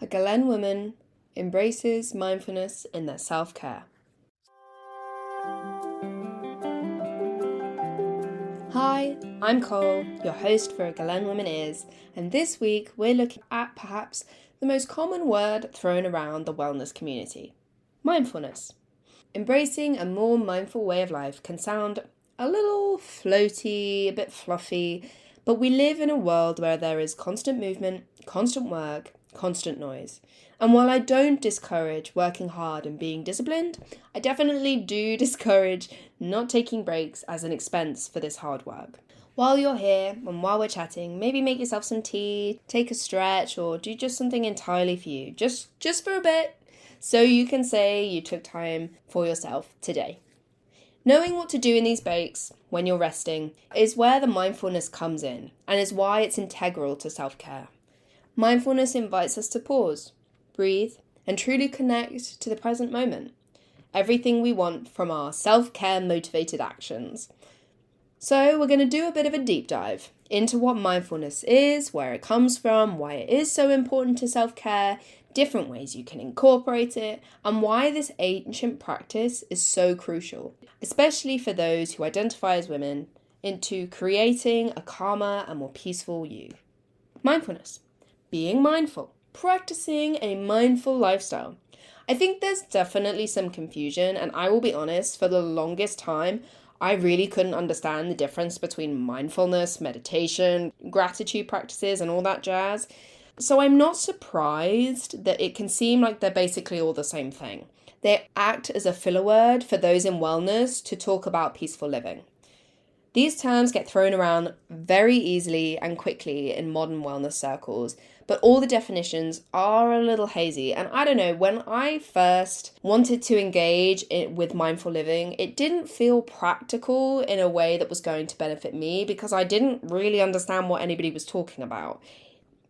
A Galene woman embraces mindfulness in their self-care. Hi, I'm Cole, your host for A Galene Woman Is, and this week we're looking at perhaps the most common word thrown around the wellness community, mindfulness. Embracing a more mindful way of life can sound a little floaty, a bit fluffy, but we live in a world where there is constant movement, constant work, constant noise. And while I don't discourage working hard and being disciplined, I definitely do discourage not taking breaks as an expense for this hard work. While you're here and while we're chatting, maybe make yourself some tea, take a stretch, or do just something entirely for you, just for a bit, so you can say you took time for yourself today. Knowing what to do in these breaks, when you're resting, is where the mindfulness comes in, and is why it's integral to self-care. Mindfulness invites us to pause, breathe, and truly connect to the present moment. Everything we want from our self-care motivated actions. So we're going to do a bit of a deep dive into what mindfulness is, where it comes from, why it is so important to self-care, different ways you can incorporate it, and why this ancient practice is so crucial, especially for those who identify as women, into creating a calmer and more peaceful you. Mindfulness. Being mindful. Practicing a mindful lifestyle. I think there's definitely some confusion, and I will be honest, for the longest time, I really couldn't understand the difference between mindfulness, meditation, gratitude practices, and all that jazz. So I'm not surprised that it can seem like they're basically all the same thing. They act as a filler word for those in wellness to talk about peaceful living. These terms get thrown around very easily and quickly in modern wellness circles, but all the definitions are a little hazy. And I don't know, when I first wanted to engage with mindful living, it didn't feel practical in a way that was going to benefit me because I didn't really understand what anybody was talking about.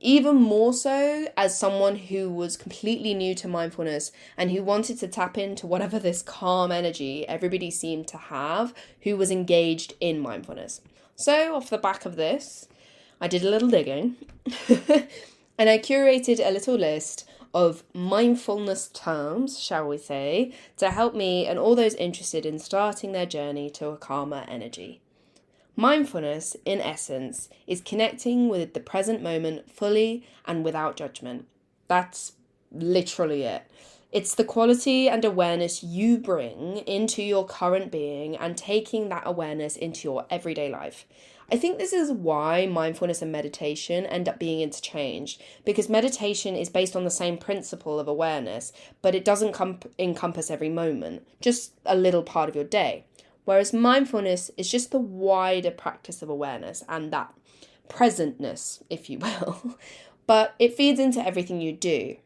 Even more so as someone who was completely new to mindfulness and who wanted to tap into whatever this calm energy everybody seemed to have who was engaged in mindfulness. So off the back of this, I did a little digging and I curated a little list of mindfulness terms, shall we say, to help me and all those interested in starting their journey to a calmer energy. Mindfulness, in essence, is connecting with the present moment fully and without judgment. That's literally it. It's the quality and awareness you bring into your current being and taking that awareness into your everyday life. I think this is why mindfulness and meditation end up being interchanged, because meditation is based on the same principle of awareness, but it doesn't encompass every moment, just a little part of your day. Whereas mindfulness is just the wider practice of awareness and that presentness, if you will. But it feeds into everything you do,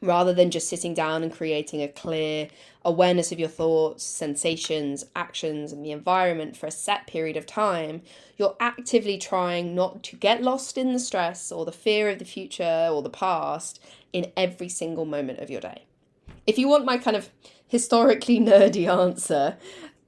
rather than just sitting down and creating a clear awareness of your thoughts, sensations, actions, and the environment for a set period of time. You're actively trying not to get lost in the stress or the fear of the future or the past in every single moment of your day. If you want my kind of historically nerdy answer,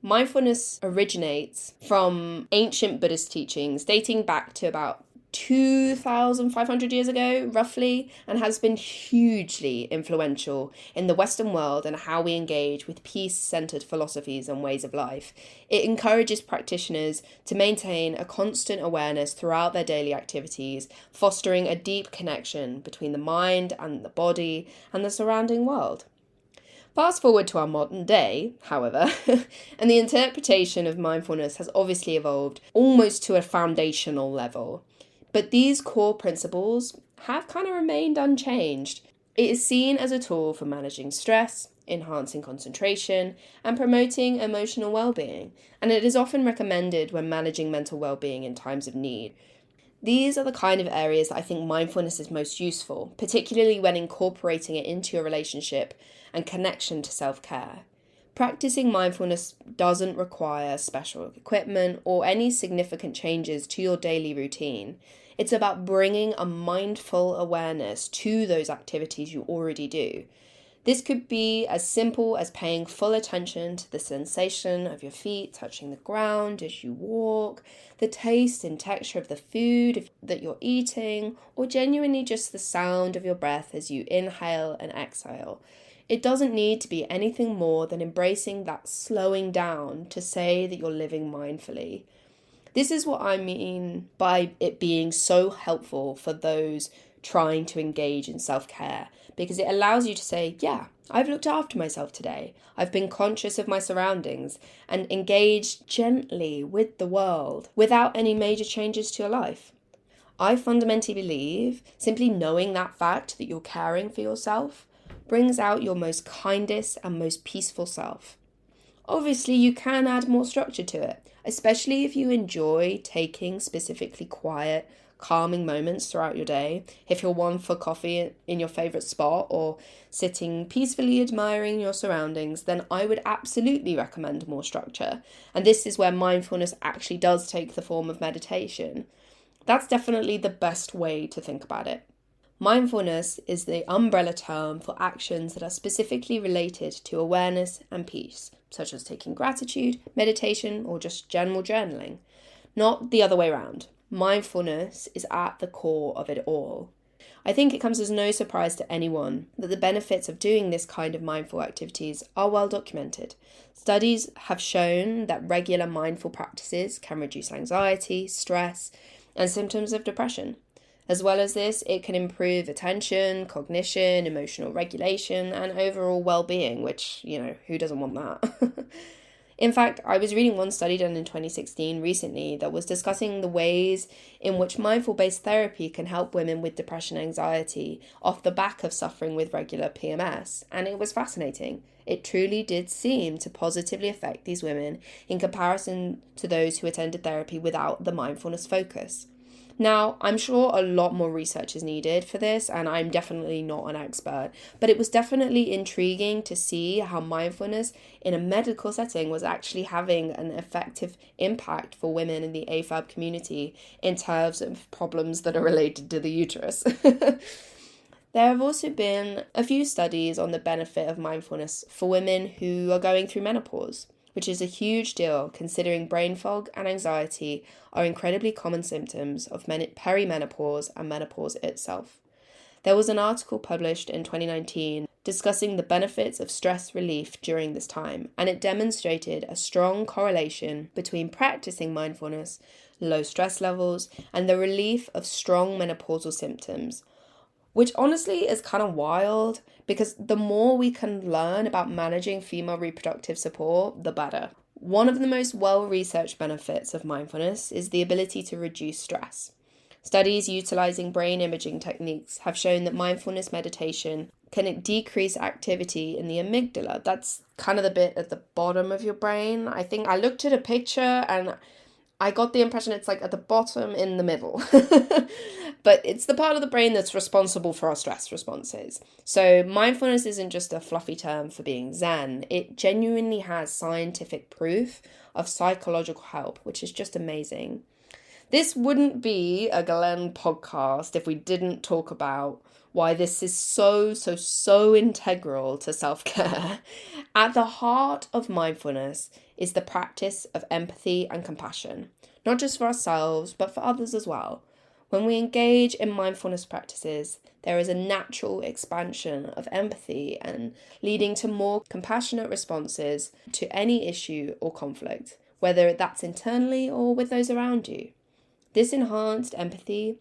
mindfulness originates from ancient Buddhist teachings dating back to about 2,500 years ago, roughly, and has been hugely influential in the Western world and how we engage with peace-centered philosophies and ways of life. It encourages practitioners to maintain a constant awareness throughout their daily activities, fostering a deep connection between the mind and the body and the surrounding world. Fast forward to our modern day, however, and the interpretation of mindfulness has obviously evolved almost to a foundational level. But these core principles have kind of remained unchanged. It is seen as a tool for managing stress, enhancing concentration, and promoting emotional well-being, and it is often recommended when managing mental well-being in times of need. These are the kind of areas that I think mindfulness is most useful, particularly when incorporating it into your relationship and connection to self-care. Practicing mindfulness doesn't require special equipment or any significant changes to your daily routine. It's about bringing a mindful awareness to those activities you already do. This could be as simple as paying full attention to the sensation of your feet touching the ground as you walk, the taste and texture of the food that you're eating, or genuinely just the sound of your breath as you inhale and exhale. It doesn't need to be anything more than embracing that slowing down to say that you're living mindfully. This is what I mean by it being so helpful for those trying to engage in self-care, because it allows you to say, yeah, I've looked after myself today. I've been conscious of my surroundings and engaged gently with the world without any major changes to your life. I fundamentally believe simply knowing that fact that you're caring for yourself brings out your most kindest and most peaceful self. Obviously, you can add more structure to it, especially if you enjoy taking specifically quiet, calming moments throughout your day. If you're one for coffee in your favourite spot or sitting peacefully admiring your surroundings, then I would absolutely recommend more structure. And this is where mindfulness actually does take the form of meditation. That's definitely the best way to think about it. Mindfulness is the umbrella term for actions that are specifically related to awareness and peace, such as taking gratitude, meditation, or just general journaling. Not the other way around. Mindfulness is at the core of it all. I think it comes as no surprise to anyone that the benefits of doing this kind of mindful activities are well documented. Studies have shown that regular mindful practices can reduce anxiety, stress, and symptoms of depression. As well as this, it can improve attention, cognition, emotional regulation, and overall well-being, which, who doesn't want that? In fact, I was reading one study done in 2016 recently that was discussing the ways in which mindful-based therapy can help women with depression and anxiety off the back of suffering with regular PMS, and it was fascinating. It truly did seem to positively affect these women in comparison to those who attended therapy without the mindfulness focus. Now, I'm sure a lot more research is needed for this, and I'm definitely not an expert, but it was definitely intriguing to see how mindfulness in a medical setting was actually having an effective impact for women in the AFAB community in terms of problems that are related to the uterus. There have also been a few studies on the benefit of mindfulness for women who are going through menopause, which is a huge deal considering brain fog and anxiety are incredibly common symptoms of perimenopause and menopause itself. There was an article published in 2019 discussing the benefits of stress relief during this time, and it demonstrated a strong correlation between practicing mindfulness, low stress levels, and the relief of strong menopausal symptoms, which honestly is kind of wild because the more we can learn about managing female reproductive support, the better. One of the most well-researched benefits of mindfulness is the ability to reduce stress. Studies utilizing brain imaging techniques have shown that mindfulness meditation can decrease activity in the amygdala. That's kind of the bit at the bottom of your brain. I think I looked at a picture and I got the impression it's like at the bottom in the middle. But it's the part of the brain that's responsible for our stress responses. So mindfulness isn't just a fluffy term for being zen. It genuinely has scientific proof of psychological help, which is just amazing. This wouldn't be a Galene podcast if we didn't talk about why this is so integral to self-care. At the heart of mindfulness is the practice of empathy and compassion, not just for ourselves, but for others as well. When we engage in mindfulness practices, there is a natural expansion of empathy and leading to more compassionate responses to any issue or conflict, whether that's internally or with those around you. This enhanced empathy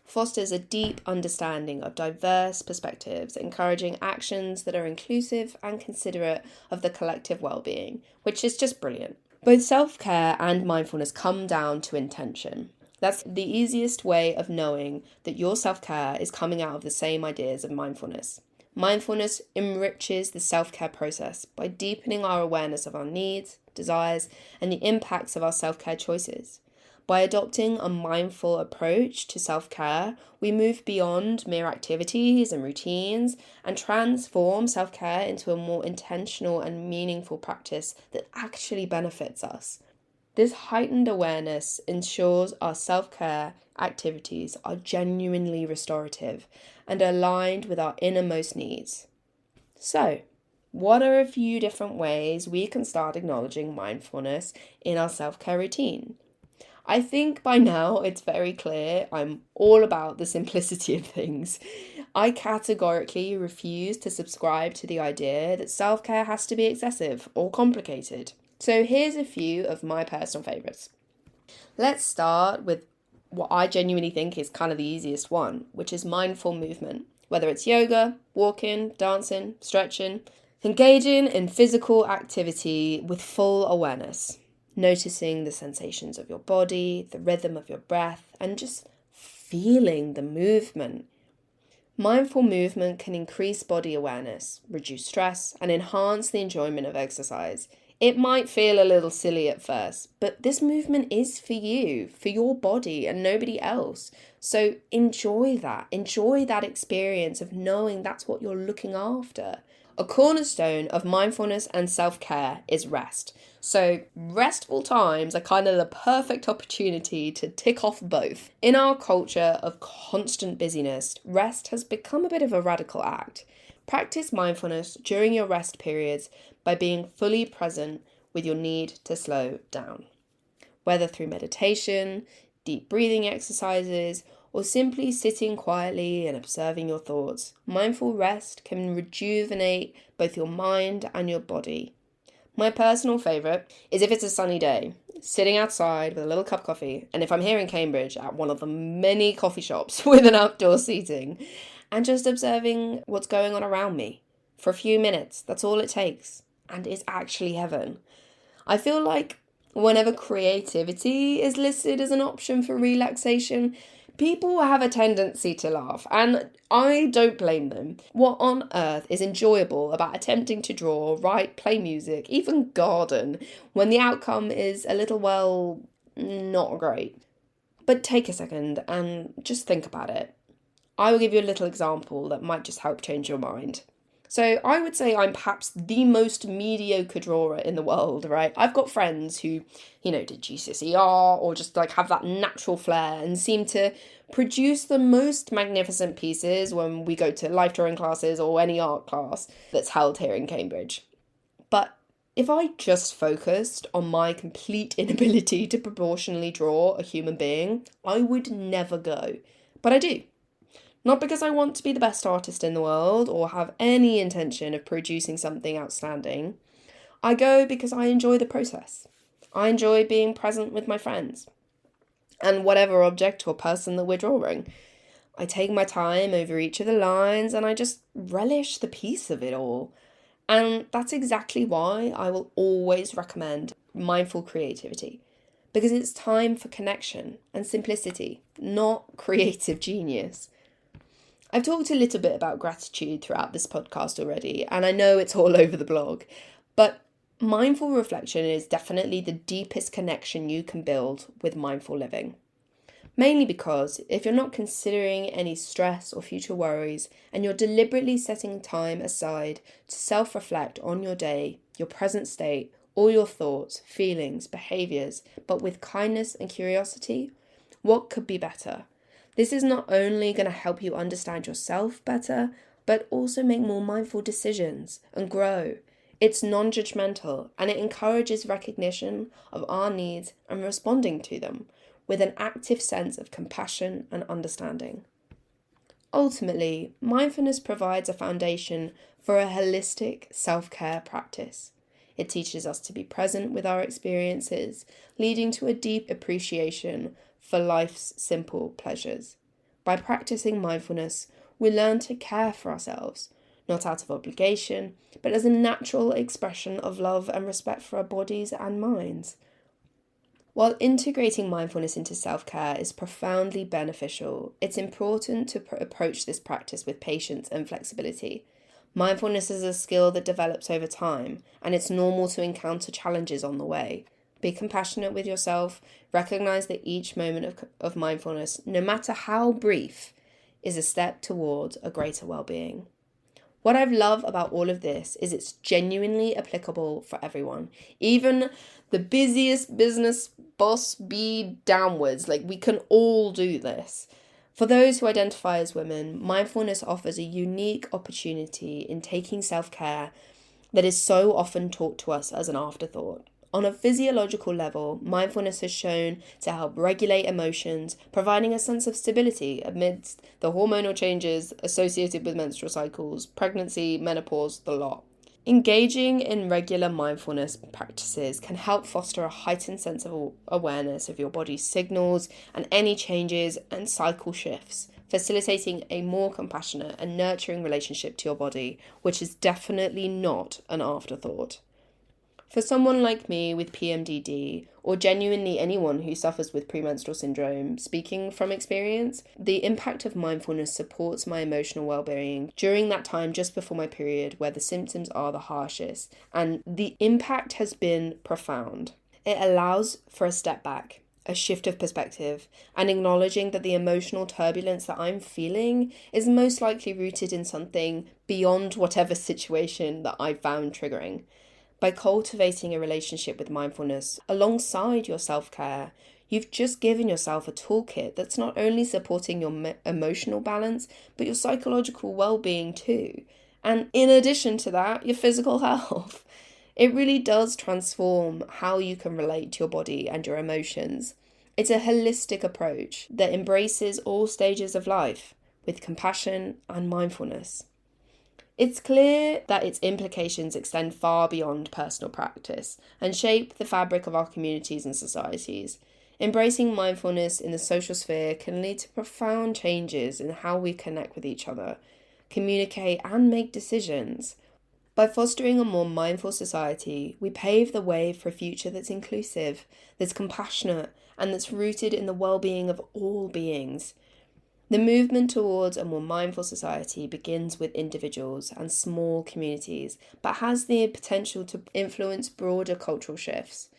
fosters a deep understanding of diverse perspectives, encouraging actions that are inclusive and considerate of the collective well-being, which is just brilliant. Both self-care and mindfulness come down to intention. That's the easiest way of knowing that your self-care is coming out of the same ideas of mindfulness. Mindfulness enriches the self-care process by deepening our awareness of our needs, desires, and the impacts of our self-care choices. By adopting a mindful approach to self-care, we move beyond mere activities and routines and transform self-care into a more intentional and meaningful practice that actually benefits us. This heightened awareness ensures our self-care activities are genuinely restorative and aligned with our innermost needs. So, what are a few different ways we can start acknowledging mindfulness in our self-care routine? I think by now it's very clear I'm all about the simplicity of things. I categorically refuse to subscribe to the idea that self-care has to be excessive or complicated. So here's a few of my personal favourites. Let's start with what I genuinely think is kind of the easiest one, which is mindful movement. Whether it's yoga, walking, dancing, stretching, engaging in physical activity with full awareness. Noticing the sensations of your body, the rhythm of your breath, and just feeling the movement. Mindful movement can increase body awareness, reduce stress, and enhance the enjoyment of exercise. It might feel a little silly at first, but this movement is for you, for your body and nobody else. So enjoy that. Enjoy that experience of knowing that's what you're looking after. A cornerstone of mindfulness and self-care is rest. So restful times are kind of the perfect opportunity to tick off both. In our culture of constant busyness, rest has become a bit of a radical act. Practice mindfulness during your rest periods by being fully present with your need to slow down. Whether through meditation, deep breathing exercises, or simply sitting quietly and observing your thoughts, mindful rest can rejuvenate both your mind and your body. My personal favourite is if it's a sunny day, sitting outside with a little cup of coffee, and if I'm here in Cambridge at one of the many coffee shops with an outdoor seating, and just observing what's going on around me for a few minutes. That's all it takes, and it's actually heaven. I feel like whenever creativity is listed as an option for relaxation, people have a tendency to laugh, and I don't blame them. What on earth is enjoyable about attempting to draw, write, play music, even garden, when the outcome is a little, well, not great? But take a second and just think about it. I will give you a little example that might just help change your mind. So I would say I'm perhaps the most mediocre drawer in the world, right? I've got friends who, did GCSER or just like have that natural flair and seem to produce the most magnificent pieces when we go to life drawing classes or any art class that's held here in Cambridge. But if I just focused on my complete inability to proportionally draw a human being, I would never go. But I do. Not because I want to be the best artist in the world or have any intention of producing something outstanding. I go because I enjoy the process. I enjoy being present with my friends and whatever object or person that we're drawing. I take my time over each of the lines and I just relish the peace of it all. And that's exactly why I will always recommend mindful creativity. Because it's time for connection and simplicity, not creative genius. I've talked a little bit about gratitude throughout this podcast already, and I know it's all over the blog, but mindful reflection is definitely the deepest connection you can build with mindful living. Mainly because if you're not considering any stress or future worries, and you're deliberately setting time aside to self-reflect on your day, your present state, all your thoughts, feelings, behaviours, but with kindness and curiosity, what could be better? This is not only going to help you understand yourself better, but also make more mindful decisions and grow. It's non-judgmental and it encourages recognition of our needs and responding to them with an active sense of compassion and understanding. Ultimately, mindfulness provides a foundation for a holistic self-care practice. It teaches us to be present with our experiences, leading to a deep appreciation for life's simple pleasures. By practicing mindfulness, we learn to care for ourselves, not out of obligation, but as a natural expression of love and respect for our bodies and minds. While integrating mindfulness into self-care is profoundly beneficial, it's important to approach this practice with patience and flexibility. Mindfulness is a skill that develops over time, and it's normal to encounter challenges on the way. Be compassionate with yourself. Recognize that each moment of mindfulness, no matter how brief, is a step towards a greater well-being. What I love about all of this is it's genuinely applicable for everyone. Even the busiest business boss bee downwards, we can all do this. For those who identify as women, mindfulness offers a unique opportunity in taking self-care that is so often taught to us as an afterthought. On a physiological level, mindfulness has shown to help regulate emotions, providing a sense of stability amidst the hormonal changes associated with menstrual cycles, pregnancy, menopause, the lot. Engaging in regular mindfulness practices can help foster a heightened sense of awareness of your body's signals and any changes and cycle shifts, facilitating a more compassionate and nurturing relationship to your body, which is definitely not an afterthought. For someone like me with PMDD, or genuinely anyone who suffers with premenstrual syndrome, speaking from experience, the impact of mindfulness supports my emotional well-being during that time just before my period where the symptoms are the harshest, and the impact has been profound. It allows for a step back, a shift of perspective, and acknowledging that the emotional turbulence that I'm feeling is most likely rooted in something beyond whatever situation that I found triggering. By cultivating a relationship with mindfulness alongside your self-care, you've just given yourself a toolkit that's not only supporting your emotional balance, but your psychological well-being too. And in addition to that, your physical health. It really does transform how you can relate to your body and your emotions. It's a holistic approach that embraces all stages of life with compassion and mindfulness. It's clear that its implications extend far beyond personal practice and shape the fabric of our communities and societies. Embracing mindfulness in the social sphere can lead to profound changes in how we connect with each other, communicate, and make decisions. By fostering a more mindful society, we pave the way for a future that's inclusive, that's compassionate, and that's rooted in the well-being of all beings. The movement towards a more mindful society begins with individuals and small communities, but has the potential to influence broader cultural shifts.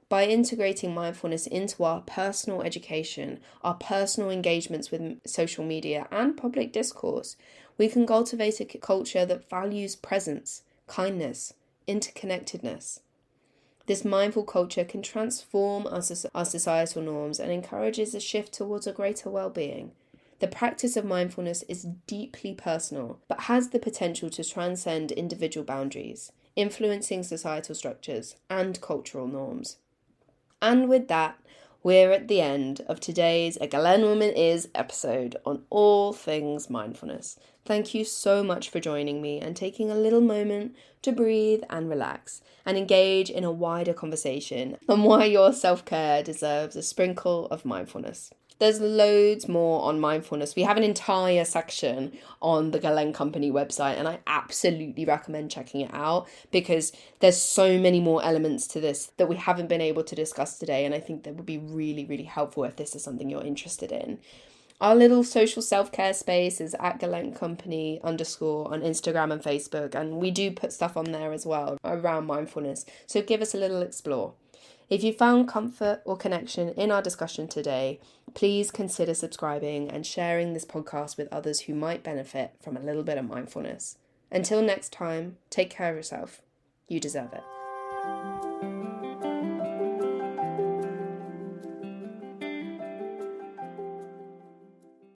By integrating mindfulness into our personal education, our personal engagements with social media and public discourse, we can cultivate a culture that values presence, kindness, interconnectedness. This mindful culture can transform our societal norms and encourages a shift towards a greater well-being. The practice of mindfulness is deeply personal, but has the potential to transcend individual boundaries, influencing societal structures and cultural norms. And with that, we're at the end of today's A Galene Woman Is episode on all things mindfulness. Thank you so much for joining me and taking a little moment to breathe and relax and engage in a wider conversation on why your self-care deserves a sprinkle of mindfulness. There's loads more on mindfulness. We have an entire section on the Galene Company website, and I absolutely recommend checking it out because there's so many more elements to this that we haven't been able to discuss today, and I think that would be really, really helpful if this is something you're interested in. Our little social self-care space is at Galene Company _ on Instagram and Facebook, and we do put stuff on there as well around mindfulness, so give us a little explore. If you found comfort or connection in our discussion today, please consider subscribing and sharing this podcast with others who might benefit from a little bit of mindfulness. Until next time, take care of yourself. You deserve it.